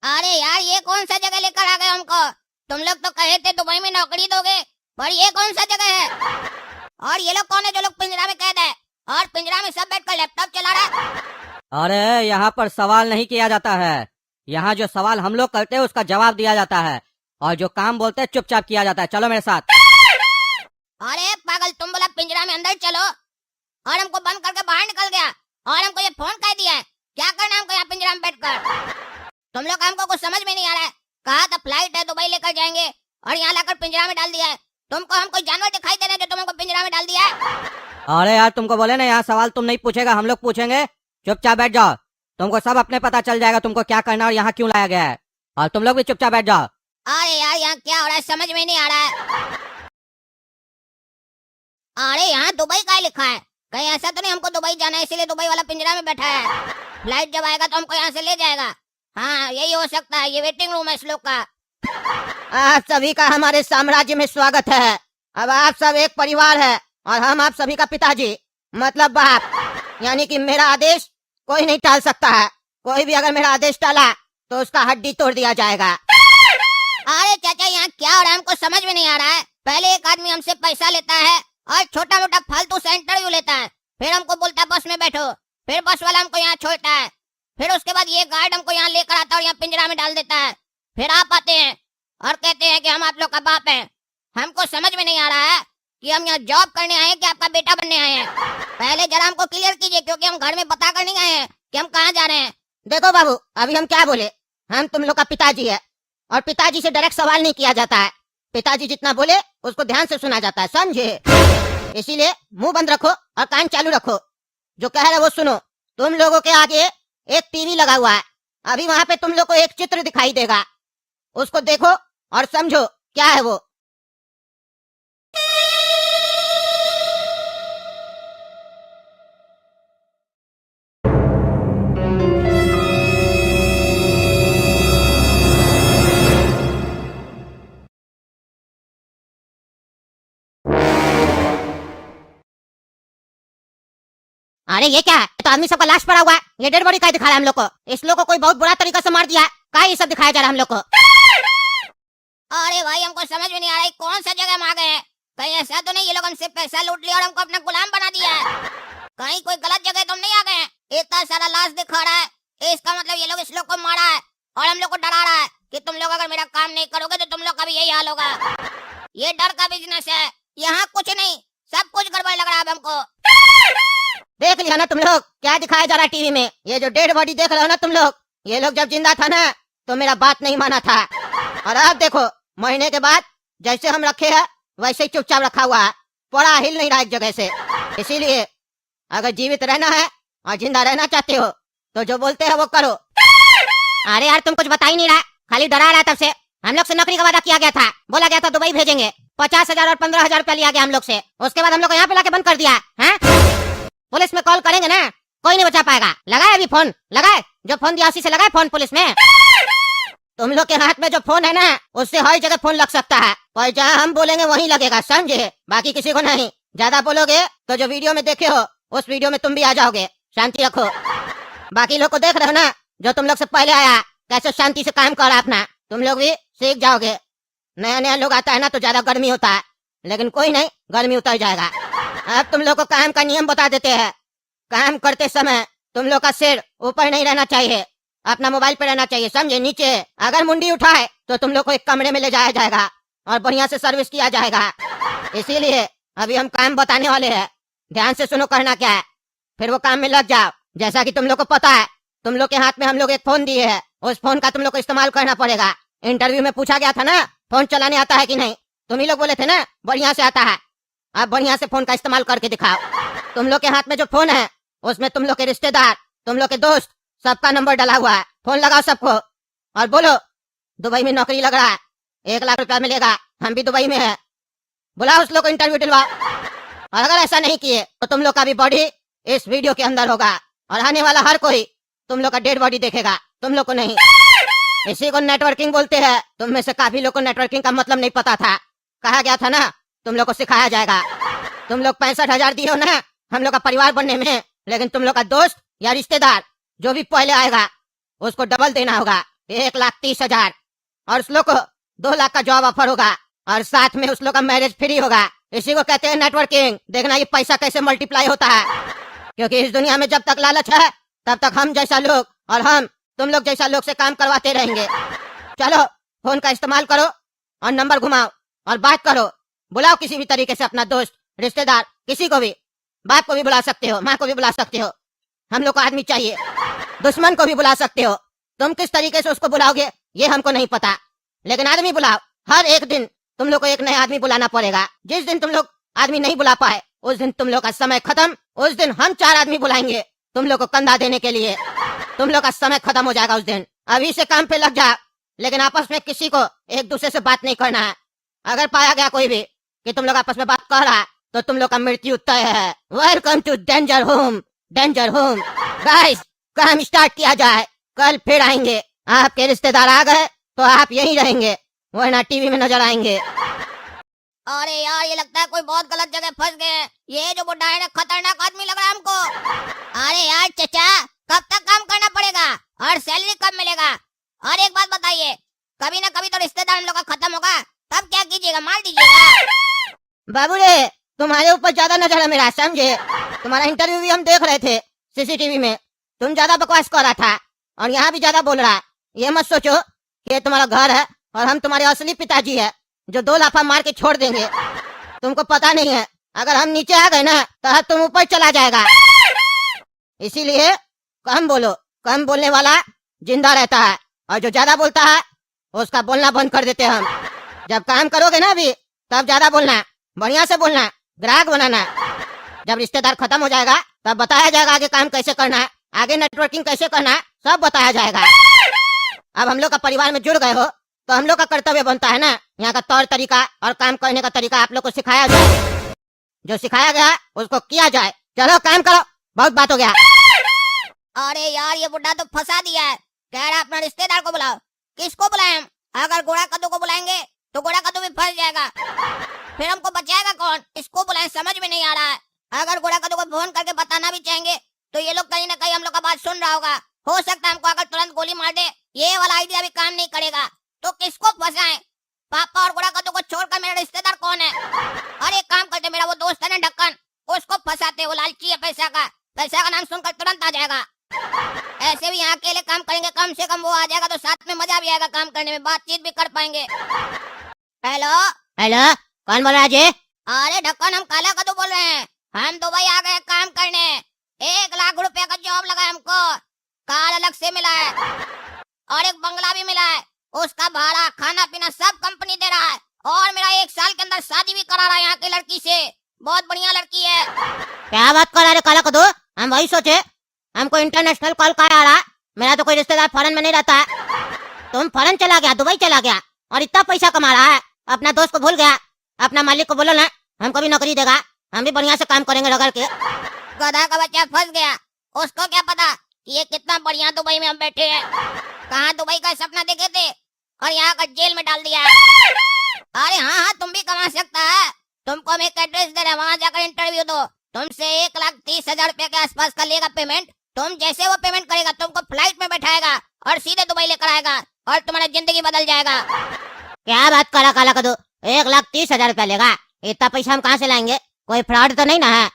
अरे यार, ये कौन सा जगह लेकर आ गए हमको? तुम लोग तो कहे थे दुबई में नौकरी दोगे, पर ये कौन सा जगह है? और ये लोग कौन है जो लोग पिंजरा में कैद है और पिंजरा में सब बैठकर लैपटॉप चला रहा है? अरे यहाँ पर सवाल नहीं किया जाता है। यहाँ जो सवाल हम लोग करते हैं उसका जवाब दिया जाता है, और जो काम बोलते हैं चुपचाप किया जाता है। चलो मेरे साथ। अरे पागल, तुम बोला पिंजरा में अंदर चलो और हमको बंद करके बाहर निकल गया, और हमको ये फोन कह दिया है। क्या करना हमको यहाँ पिंजरा में बैठकर? तुम लोग हमको कुछ समझ में नहीं आ रहा है। कहा था फ्लाइट है, दुबई लेकर जाएंगे, और यहाँ लाकर पिंजरा में डाल दिया है। तुमको हम कोई जानवर दिखाई दे रहे हैं जो तुम हमको पिंजरा में डाल दिया है? अरे यार, तुमको बोले ना यहाँ सवाल तुम नहीं पूछेगा, हम लोग पूछेंगे। चुपचाप बैठ जाओ, तुमको सब अपने पता चल जाएगा तुमको क्या करना और यहाँ क्यों लाया गया है। और तुम लोग भी चुपचाप बैठ जाओ। अरे यार, यहाँ क्या हो रहा है समझ में नहीं आ रहा है। अरे यहाँ दुबई का लिखा है, कहीं ऐसा तो नहीं हमको दुबई जाना है इसीलिए दुबई वाला पिंजरा में बैठा है? फ्लाइट जब आएगा तो हमको यहाँ से ले जाएगा। हाँ, यही हो सकता है, ये वेटिंग रूम है इस लोग का। आप सभी का हमारे साम्राज्य में स्वागत है। अब आप सब एक परिवार है, और हम आप सभी का पिताजी मतलब बाप, यानी कि मेरा आदेश कोई नहीं टाल सकता है। कोई भी अगर मेरा आदेश टाला तो उसका हड्डी तोड़ दिया जाएगा। अरे चाचा, यहाँ क्या हो रहा है हमको समझ में नहीं आ रहा है। पहले एक आदमी हमसे पैसा लेता है और छोटा मोटा फालतू से इंटरव्यू लेता है, फिर हमको बोलता है बस में बैठो, फिर बस वाला हमको यहाँ छोड़ता है, फिर उसके बाद ये गार्ड हमको यहाँ लेकर आता है और यहाँ पिंजरा में डाल देता है। फिर आप आते हैं और कहते हैं कि हम आप लोग का बाप है। हमको समझ में नहीं आ रहा है कि हम यहाँ जॉब करने आए हैं कि आपका बेटा बनने आए हैं। पहले जरा हमको क्लियर कीजिए, क्योंकि हम घर में बता कर नहीं आए हैं कि हम कहाँ जा रहे हैं। देखो बाबू, अभी हम क्या बोले, हम तुम लोग का पिताजी है, और पिताजी से डायरेक्ट सवाल नहीं किया जाता है। पिताजी जितना बोले उसको ध्यान से सुना जाता है, समझे? इसीलिए मुंह बंद रखो और कान चालू रखो, जो कह रहे वो सुनो। तुम लोगों के आगे एक टीवी लगा हुआ है, अभी वहाँ पे तुम लोग को एक चित्र दिखाई देगा, उसको देखो और समझो क्या है वो। अरे ये क्या है? तो आदमी सबका लाश पड़ा हुआ है, ये डेड बॉडी का दिखा रहा है हम लोग को। इस लोग को कोई बहुत बुरा तरीका से मार दिया है, का ये सब दिखाया जा रहा है हम लोग को। अरे भाई, हमको समझ में नहीं आ रहा है कौन सा जगह हम आ गए हैं। कहीं ऐसा तो नहीं ये लोग हमसे पैसा लूट लिया और हमको अपना गुलाम बना दिया है? कहीं कोई गलत जगह तो हम नहीं आ गए हैं? इतना सारा लाश दिखा रहा है, इसका मतलब ये लोग इस लोग को मारा है और हम लोग को डरा रहा है कि तुम लोग अगर मेरा काम नहीं करोगे तो तुम लोग का भी यही हाल होगा। ये डर का बिजनेस है, यहाँ कुछ नहीं, सब कुछ गड़बड़ लग रहा है अब हमको। देख लिया ना तुम लोग क्या दिखाया जा रहा है टीवी में? ये जो डेड बॉडी देख रहे हो ना तुम लोग, ये लोग जब जिंदा था ना तो मेरा बात नहीं माना था, और अब देखो महीने के बाद जैसे हम रखे हैं वैसे ही चुपचाप रखा हुआ है, पड़ा हिल नहीं रहा एक जगह से। इसीलिए अगर जीवित रहना है और जिंदा रहना चाहते हो तो जो बोलते हैं वो करो। अरे यार, तुम कुछ बता ही नहीं रहा, खाली डरा रहा है। तब से हम लोग से नौकरी का वादा किया गया था, बोला गया था दुबई भेजेंगे, 50,000 और 15,000 रुपया लिया गया हम लोग से। उसके बाद हम लोग को यहाँ पे लाके बंद कर दिया है। पुलिस में कॉल करेंगे ना, कोई नहीं बचा पाएगा। लगाए अभी फोन, लगाए, जो फोन दिया उसी से लगाए फोन पुलिस में। तुम लोग के हाथ में जो फोन है ना, उससे हर जगह फोन लग सकता है, और जहाँ हम बोलेंगे वहीं लगेगा, समझे? बाकी किसी को नहीं। ज्यादा बोलोगे तो जो वीडियो में देखे हो उस वीडियो में तुम भी आ जाओगे। शांति रखो। बाकी लोग को देख रहे हो ना, जो तुम लोग से पहले आया कैसे शांति से काम कर रहा अपना, तुम लोग भी सीख जाओगे। नया नया लोग आता है ना तो ज्यादा गर्मी होता है, लेकिन कोई नहीं, गर्मी उतर जाएगा। अब तुम लोग को काम का नियम बता देते हैं। काम करते समय तुम लोग का सिर ऊपर नहीं रहना चाहिए, अपना मोबाइल पे रहना चाहिए, समझे? नीचे अगर मुंडी उठाए तो तुम लोग को एक कमरे में ले जाया जाएगा और बढ़िया से सर्विस किया जाएगा। इसीलिए अभी हम काम बताने वाले हैं, ध्यान से सुनो करना क्या है, फिर वो काम में लग जाओ। जैसा कि तुम लोग को पता है, तुम लोग के हाथ में हम लोग एक फोन दिए है, उस फोन का तुम लोग को इस्तेमाल करना पड़ेगा। इंटरव्यू में पूछा गया था ना फोन चलाने आता है कि नहीं, तुम ही लोग बोले थे ना बढ़िया से आता है। अब बढ़िया से फोन का इस्तेमाल करके दिखाओ। तुम लोग के हाथ में जो फोन है उसमें तुम लोग के रिश्तेदार, तुम लोग के दोस्त, सबका नंबर डाला हुआ है। फोन लगाओ सबको और बोलो दुबई में नौकरी लग रहा है, 1 लाख रुपया मिलेगा, हम भी दुबई में है। बुलाओ उस लोग को, इंटरव्यू दिलवाओ। और अगर ऐसा नहीं किए तो तुम लोग का भी बॉडी इस वीडियो के अंदर होगा, और आने वाला हर कोई तुम लोग का डेड बॉडी देखेगा, तुम लोग को नहीं। इसी को नेटवर्किंग बोलते हैं। तुम में से काफी लोग को नेटवर्किंग का मतलब नहीं पता था, कहा गया था ना तुम लोग को सिखाया जाएगा। तुम लोग 65,000 दिए हो ना हम लोग का परिवार बनने में, लेकिन तुम लोग का दोस्त या रिश्तेदार जो भी पहले आएगा उसको डबल देना होगा, 1,30,000 और उस लोग को 2 लाख का जॉब ऑफर होगा और साथ में उस लोग का मैरिज फ्री होगा। इसी को कहते हैं नेटवर्किंग। देखना ये पैसा कैसे मल्टीप्लाई होता है, क्योंकि इस दुनिया में जब तक लालच है तब तक हम जैसा लोग और हम तुम लोग जैसा लोग से काम करवाते रहेंगे। चलो फोन का इस्तेमाल करो और नंबर घुमाओ और बात करो। बुलाओ किसी भी तरीके से अपना दोस्त, रिश्तेदार, किसी को भी। बाप को भी बुला सकते हो, माँ को भी बुला सकते हो। हम लोग को आदमी चाहिए। दुश्मन को भी बुला सकते हो। तुम किस तरीके से उसको बुलाओगे ये हमको नहीं पता, लेकिन आदमी बुलाओ। हर एक दिन तुम लोग को एक नया आदमी बुलाना पड़ेगा। जिस दिन तुम लोग आदमी नहीं बुला पाए उस दिन तुम लोग का समय खत्म। उस दिन हम 4 आदमी बुलाएंगे तुम लोग को कंधा देने के लिए। तुम लोग का समय खत्म हो जाएगा उस दिन। अभी से काम पे लग जाओ, लेकिन आपस में किसी को एक दूसरे से बात नहीं करना है। अगर पाया गया कोई भी कि तुम लोग आपस में बात कर रहा है तो तुम लोग का मृत्यु तय है। Welcome to danger home. Danger home. Guys काम स्टार्ट किया जाए। कल फिर आएंगे। आपके रिश्तेदार आ गए तो आप यहीं रहेंगे, वरना टीवी में नजर आएंगे। अरे यार ये लगता है कोई बहुत गलत जगह फंस गए हैं। ये जो बुढ़ा है ना खतरनाक आदमी लग रहा है हमको। अरे यार चचा कब तक काम करना पड़ेगा और सैलरी कब मिलेगा? और एक बात बताइए, कभी ना कभी तो रिश्तेदार हम लोग का खत्म होगा, तब क्या कीजिएगा? मार दीजिएगा? बाबू रे तुम्हारे ऊपर ज्यादा नजर है मेरा, समझे? तुम्हारा इंटरव्यू भी हम देख रहे थे सीसीटीवी में। तुम ज्यादा बकवास कर रहा था और यहाँ भी ज्यादा बोल रहा है। ये मत सोचो कि ये तुम्हारा घर है और हम तुम्हारे असली पिताजी है जो 2 लाफा मार के छोड़ देंगे। तुमको पता नहीं है, अगर हम नीचे आ गए ना तो तुम ऊपर चला जाएगा। इसीलिए कम बोलो। कम बोलने वाला जिंदा रहता है और जो ज्यादा बोलता है उसका बोलना बंद कर देते हैं हम। जब काम करोगे ना अभी तब ज्यादा बोलना, बढ़िया से बोलना, ग्राहक बनाना। जब रिश्तेदार खत्म हो जाएगा तब बताया जाएगा आगे काम कैसे करना है, आगे नेटवर्किंग कैसे करना है, सब बताया जाएगा। अब हम लोग का परिवार में जुड़ गए हो तो हम लोग का कर्तव्य बनता है ना यहाँ का तौर तरीका और काम करने का तरीका आप लोग को सिखाया जाए। जो सिखाया गया उसको किया जाए। चलो काम करो, बहुत बात हो गया। अरे यार ये बुढ़ा तो फंसा दिया है। कह रहा अपना रिश्तेदार को बुलाओ। किसको बुलाएं हम? अगर गोड़ा कद्दू को बुलाएंगे तो गोड़ा कद्दू भी फंस जाएगा, फिर हमको बचाएगा कौन? इसको बुलाएं, समझ में नहीं आ रहा है। अगर गोड़ा कद्दू को फोन करके बताना भी चाहेंगे तो ये लोग कहीं ना कहीं हम लोग का बात सुन रहा होगा। हो सकता है हमको अगर तुरंत गोली मार दे। ये वाला आइडिया भी काम नहीं करेगा। तो किसको फंसाएं? पापा और गोड़ा कद्दू को छोड़कर मेरा रिश्तेदार कौन है? और एक काम करते, मेरा वो दोस्त है ना ढक्कन, उसको फंसाते। वो लालची है पैसा का। पैसा का नाम सुनकर तुरंत आ जाएगा। ऐसे भी यहाँ अकेले काम करेंगे, कम से कम वो आ जाएगा तो साथ में मजा भी आएगा काम करने में, बातचीत भी कर पाएंगे। हेलो हेलो, कौन बोल रहा है जी? अरे ढक्कन, हम काला कद्दू बोल रहे हैं। हम दुबई आ गए काम करने। 1 लाख रुपए का जॉब लगा है हमको। कार अलग से मिला है और एक बंगला भी मिला है। उसका भाड़ा खाना पीना सब कंपनी दे रहा है और मेरा 1 साल के अंदर शादी भी करा रहा है यहाँ की लड़की से। बहुत बढ़िया लड़की है। क्या बात कर रहा है काला कद्दू? हम वही सोचे हमको इंटरनेशनल कॉल का आ रहा। मेरा तो कोई रिश्तेदार फॉरेन में नहीं रहता है। तुम फॉरेन चला गया, दुबई चला गया और इतना पैसा कमा रहा है। अपना दोस्त को भूल गया। अपना मालिक को बोलो ना हमको भी नौकरी देगा, हम भी बढ़िया से काम करेंगे रगड़ के। गधा का बच्चा फंस गया। उसको क्या पता कि ये कितना बढ़िया दुबई में हम बैठे हैं। कहाँ दुबई का सपना देखे थे और यहाँ का जेल में डाल दिया है। अरे हाँ, तुम भी कमा सकता है। तुमको हम एक एड्रेस दे रहे हैं, वहाँ जाकर इंटरव्यू दो। तुमसे 1,30,000 रुपए के आसपास का लेगा पेमेंट। तुम जैसे वो पेमेंट करेगा तुमको फ्लाइट में बैठाएगा और सीधे दुबई लेकर आएगा और तुम्हारा जिंदगी बदल जाएगा। क्या बात करा काला कद्दू? 1,30,000 रुपया लेगा? इतना पैसा हम कहाँ से लाएंगे? कोई फ्रॉड तो नहीं ना है?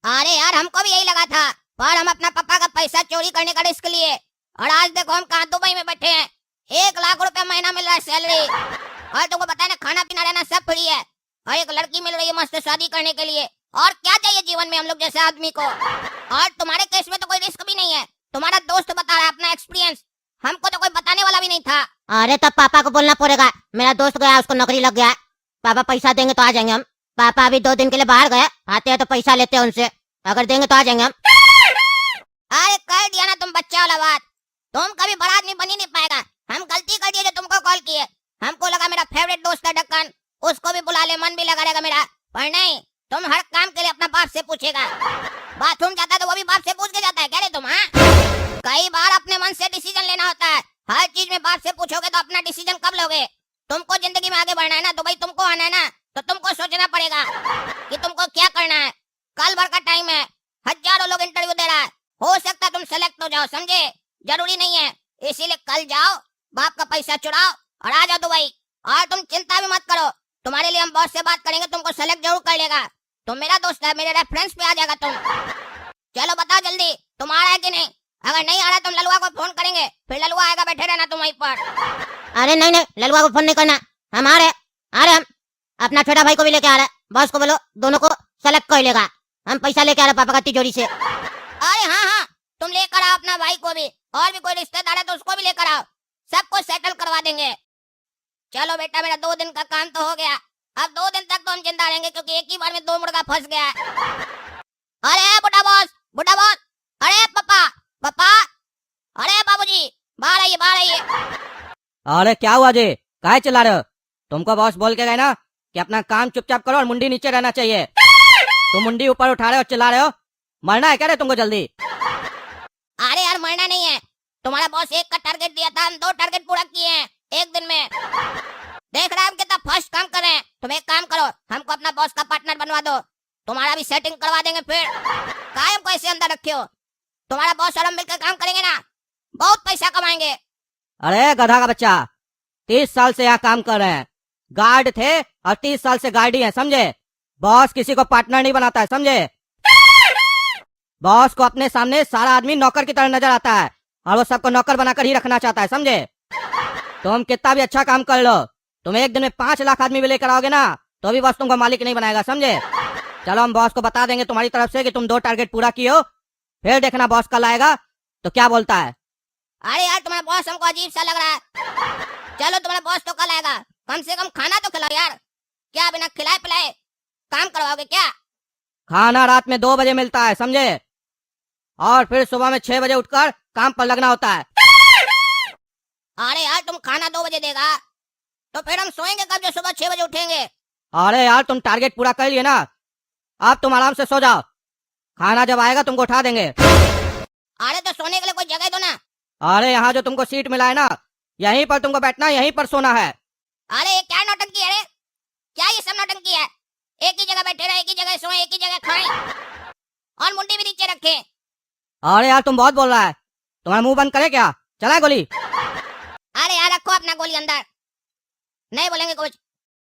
अरे यार हमको भी यही लगा था, पर हम अपना पापा का पैसा चोरी करने का रिस्क लिए और आज देखो हम कहाँ दुबई में बैठे हैं। 1 लाख रुपए महीना मिल रहा है सैलरी और तुमको पता है ना खाना पीना रहना सब फ्री है और एक लड़की मिल रही है मस्त शादी करने के लिए। और क्या चाहिए जीवन में हम लोग जैसे आदमी को? और तुम्हारे केस में तो कोई रिस्क भी नहीं है। तुम्हारा दोस्त बता रहा है अपना एक्सपीरियंस, हमको तो कोई बताने वाला भी नहीं था। अरे तब पापा को बोलना पड़ेगा। मेरा दोस्त गया, उसको नौकरी लग गया। पापा पैसा देंगे तो आ जाएंगे हम। पापा अभी 2 दिन के लिए बाहर गए, आते हैं तो पैसा लेते हैं उनसे। अगर देंगे तो आ जाएंगे हम। अरे कर दिया ना तुम बच्चा वाला बात। तुम कभी बड़ा आदमी बन ही नहीं पाएगा। हम गलती कर दिए जो तुमको कॉल किए। हमको लगा मेरा फेवरेट दोस्त है ढक्कन, उसको भी बुला ले, मन भी लगा रहेगा मेरा। पर नहीं, तुम हर काम के लिए अपना बाप से पूछेगा। बाथरूम जाता है तो वो भी बाप से पूछ के जाता है। कह रहे तुम? हाँ, कई बार अपने मन से डिसीजन लेना होता है। हर चीज में बाप से पूछोगे तो अपना डिसीजन कब लोगे? तुमको जिंदगी में आगे बढ़ना है ना, दुबई तुमको आना है ना, तो तुमको सोचना पड़ेगा कि तुमको क्या करना है। कल भर का टाइम है, हजारों लोग इंटरव्यू दे रहा है। हो सकता है तुम सेलेक्ट हो जाओ, समझे? जरूरी नहीं है इसीलिए कल जाओ, बाप का पैसा चुराओ और आ जाओ दुबई। और तुम चिंता भी मत करो, तुम्हारे लिए हम बॉस से बात करेंगे, तुमको सेलेक्ट जरूर कर लेगा। तुम मेरा दोस्त है, मेरे रेफरेंस पे आ जाएगा तुम। चलो बताओ जल्दी, तुम आ रहा है कि नहीं? अगर नहीं आ रहा तुम ललुआ को फोन करेंगे, फिर ललुआ आएगा, बैठे रहना तुम वहीं पर। अरे नहीं नहीं, ललुआ को फोन नहीं करना, हम आ रहे हम। अपना छोटा भाई को भी लेके आ रहे, बॉस को बोलो दोनों को सेलेक्ट कर लेगा। हम पैसा लेके आ रहे पापा का तिजोरी से। अरे हाँ हाँ, तुम लेकर आओ अपना भाई को भी, और भी कोई रिश्तेदार है तो उसको भी लेकर आओ, सबको सेटल करवा देंगे। चलो बेटा, मेरा 2 दिन का काम तो हो गया। अब 2 दिन तक तो हम जिंदा रहेंगे, क्योंकि एक ही बार में 2 मुर्गा फंस गया है। अरे बुढ़ा बॉस, बुढ़ा बॉस, अरे पापा, पापा, अरे बाबूजी, बाहर आइए, बाहर आइए। अरे क्या हुआ जी, काहे चिल्ला रहे हो? तुमको बॉस बोल के गए ना कि अपना काम चुपचाप करो और मुंडी नीचे रहना चाहिए। तुम मुंडी ऊपर उठा रहे हो, चिल्ला रहे हो। मरना है क्या रे तुमको जल्दी? अरे यार मरना नहीं है, तुम्हारा बॉस 1 का टारगेट दिया था, हम 2 टारगेट पूरा किए हैं 1 दिन में। देख रहे हैं हम कितना फास्ट काम कर रहे हैं। तुम एक काम करो, हमको अपना बॉस का पार्टनर बनवा दो, तुम्हारा भी सेटिंग करवा देंगे। फिर काहे हमको ऐसे अंदर रखे हो? तुम्हारा बॉस और हम मिलकर काम करेंगे ना, बहुत पैसा कमाएंगे। अरे गधा का बच्चा, 30 साल से यहाँ काम कर रहे हैं, गार्ड थे और 30 साल से गार्ड ही हैं, समझे? बॉस किसी को पार्टनर नहीं बनाता है, समझे? बॉस को अपने सामने सारा आदमी नौकर की तरह नजर आता है और वो सबको नौकर बनाकर ही रखना चाहता है, समझे? तुम कितना भी अच्छा काम कर लो, तुम एक दिन में 5 लाख आदमी भी लेकर आओगे ना, तो भी बॉस तुमको मालिक नहीं बनाएगा, समझे? चलो हम बॉस को बता देंगे तुम्हारी तरफ से कि तुम 2 टारगेट पूरा किए हो, फिर देखना बॉस कल आएगा तो क्या बोलता है। अरे यार तुम्हारा बॉस हमको अजीब सा लग रहा है। चलो तुम्हारा बॉस तो कल आएगा, कम से कम खाना तो खिलाओ यार। क्या बिना खिलाए पिलाए काम करवाओगे क्या? खाना रात में 2 बजे मिलता है, समझे? और फिर सुबह में 6 बजे उठकर काम पर लगना होता है। अरे यार तुम खाना 2 बजे देगा तो फिर हम सोएंगे कब जो सुबह 6 बजे उठेंगे? अरे यार तुम टारगेट पूरा कर लिए ना, अब तुम आराम से सो जाओ, खाना जब आएगा तुमको उठा देंगे। अरे तो सोने के लिए कोई जगह दो ना। अरे यहाँ जो तुमको सीट मिला है ना, यहीं पर तुमको बैठना, यहीं पर सोना है। अरे ये क्या नौटंकी है रे? क्या ये सब नौटंकी है? एक ही जगह बैठे रहे, एक ही जगह सोए, एक ही जगह खाएं और मुंडी भी नीचे रखे। अरे यार तुम बहुत बोल रहा है, तुम्हारा मुंह बंद करे क्या? चला गोली। अरे यार रखो अपना गोली अंदर, नहीं बोलेंगे कुछ।